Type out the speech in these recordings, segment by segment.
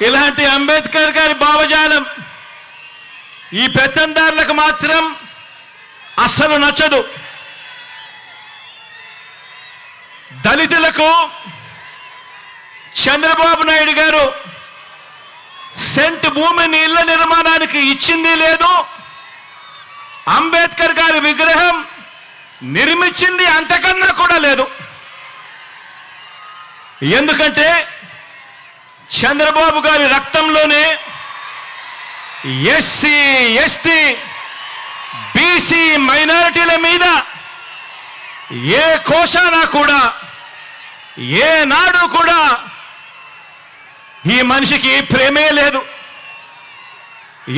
ఇలాంటి అంబేద్కర్ గారి భావజాలం ఈ పెత్తందారులకు మాత్రం అస్సలు నచ్చదు. దళితులకు చంద్రబాబు నాయుడు గారు సెంట్ భూమిని ఇళ్ల నిర్మాణానికి ఇచ్చింది లేదు, అంబేద్కర్ గారి విగ్రహం నిర్మించింది అంతకన్నా కూడా లేదు. ఎందుకంటే చంద్రబాబు గారి రక్తంలోనే ఎస్సీ, ఎస్టీ, బీసీ మైనారిటీల మీద ఏ కోశానా కూడా ఏనాడు కూడా ఈ మనిషికి ప్రేమే లేదు.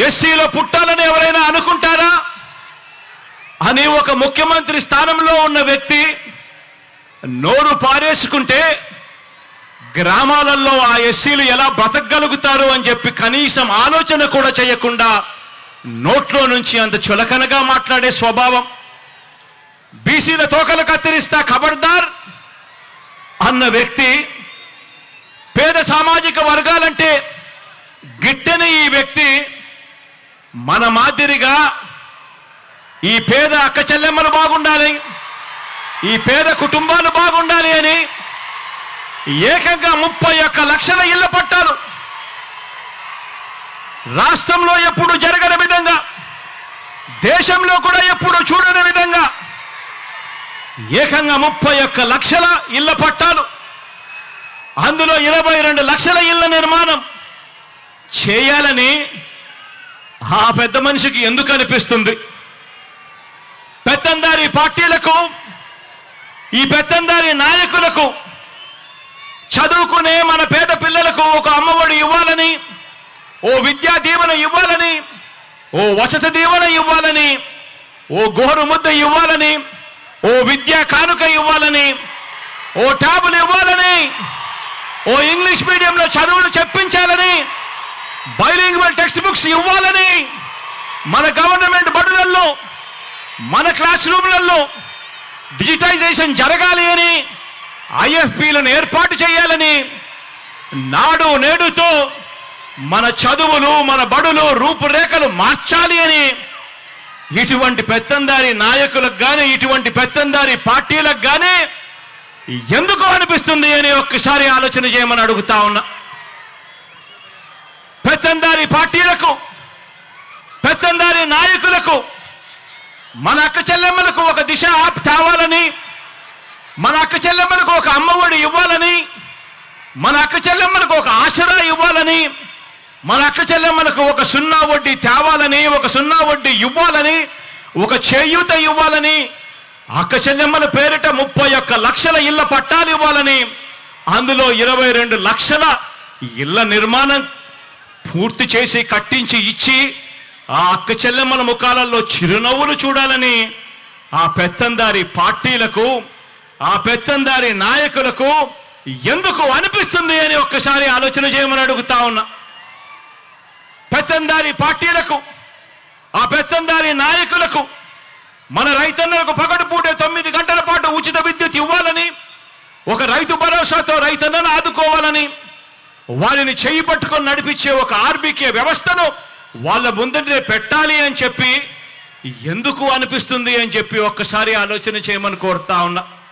ఎస్సీలో పుట్టాలని ఎవరైనా అనుకుంటారా అని ఒక ముఖ్యమంత్రి స్థానంలో ఉన్న వ్యక్తి నోరు పారేసుకుంటే గ్రామాలలో ఆ ఎస్సీలు ఎలా బ్రతకగలుగుతారు అని చెప్పి కనీసం ఆలోచన కూడా చేయకుండా నోట్లో నుంచి అంత చులకనగా మాట్లాడే స్వభావం. బీసీల తోకలు కత్తిరిస్తా ఖబర్దార్ అన్న వ్యక్తి పేద సామాజిక వర్గాలంటే గిట్టని ఈ వ్యక్తి మన మాదిరిగా ఈ పేద అక్క చెల్లెమ్మలు బాగుండాలి, ఈ పేద కుటుంబాలు బాగుండాలి అని ఏకంగా 31 లక్షల ఇళ్ల పట్టాలు రాష్ట్రంలో ఎప్పుడు జరగని విధంగా, దేశంలో కూడా ఎప్పుడు చూడని విధంగా ఏకంగా 31 లక్షల ఇళ్ల పట్టాలు, అందులో 22 లక్షల ఇళ్ల నిర్మాణం చేయాలని ఆ పెద్ద మనిషికి ఎందుకు అనిపిస్తుంది? పెత్తందారి పార్టీలకు, ఈ పెత్తందారి నాయకులకు చదువుకునే మన పేద పిల్లలకు ఒక అమ్మఒడి ఇవ్వాలని, ఓ విద్యా దీవెన ఇవ్వాలని, ఓ వసతి దీవెన ఇవ్వాలని, ఓ గోరు ముద్ద ఇవ్వాలని, ఓ విద్యా కానుక ఇవ్వాలని, ఓ ట్యాబులు ఇవ్వాలని, ఓ ఇంగ్లీష్ మీడియంలో చదువులు చెప్పించాలని, బైలింగ్వల్ టెక్స్ట్ బుక్స్ ఇవ్వాలని, మన గవర్నమెంట్ బడులలో మన క్లాస్ రూమ్లలో డిజిటైజేషన్ జరగాలి అని, ఐఎఫ్పీలను ఏర్పాటు చేయాలని, నాడు నేడుతో మన చదువులు మన బడులు రూపురేఖలు మార్చాలి అని ఇటువంటి పెత్తందారి నాయకులకు కానీ, ఇటువంటి పెత్తందారి పార్టీలకు కానీ ఎందుకు అనిపిస్తుంది అని ఒక్కసారి ఆలోచన చేయమని అడుగుతా ఉన్నా. పెత్తందారి పార్టీలకు, పెత్తందారి నాయకులకు మన అక్క చెల్లెమ్మలకు ఒక దిశ యాప్ తేవాలని, మన అక్క చెల్లెమ్మలకు ఒక అమ్మఒడి ఇవ్వాలని, మన అక్క చెల్లెమ్మలకు ఒక ఆసరా ఇవ్వాలని, మన అక్క చెల్లెమ్మలకు ఒక 0 వడ్డీ తేవాలని, ఒక 0 వడ్డీ ఇవ్వాలని, ఒక చేయూత ఇవ్వాలని, అక్క చెల్లెమ్మల పేరిట 31 లక్షల ఇళ్ల పట్టాలు ఇవ్వాలని, అందులో 22 లక్షల ఇళ్ల నిర్మాణం పూర్తి చేసి కట్టించి ఇచ్చి ఆ అక్క చెల్లెమ్మల ముఖాలలో చిరునవ్వులు చూడాలని ఆ పెత్తందారి పార్టీలకు, ఆ పెత్తందారి నాయకులకు ఎందుకు అనిపిస్తుంది అని ఒక్కసారి ఆలోచన చేయమని అడుగుతా ఉన్నా. పెత్తందారి పార్టీలకు, ఆ పెత్తందారి నాయకులకు మన రైతన్నలకు పగటిపూటే 9 గంటల పాటు ఉచిత విద్యుత్ ఇవ్వాలని, ఒక రైతు భరోసాతో రైతన్నను ఆదుకోవాలని, వారిని చేయి పట్టుకొని నడిపించే ఒక ఆర్బీకే వ్యవస్థను వాళ్ళ ముందరే పెట్టాలి అని చెప్పి ఎందుకు అనిపిస్తుంది అని చెప్పి ఒక్కసారి ఆలోచన చేయమని కోరుతా ఉన్నా.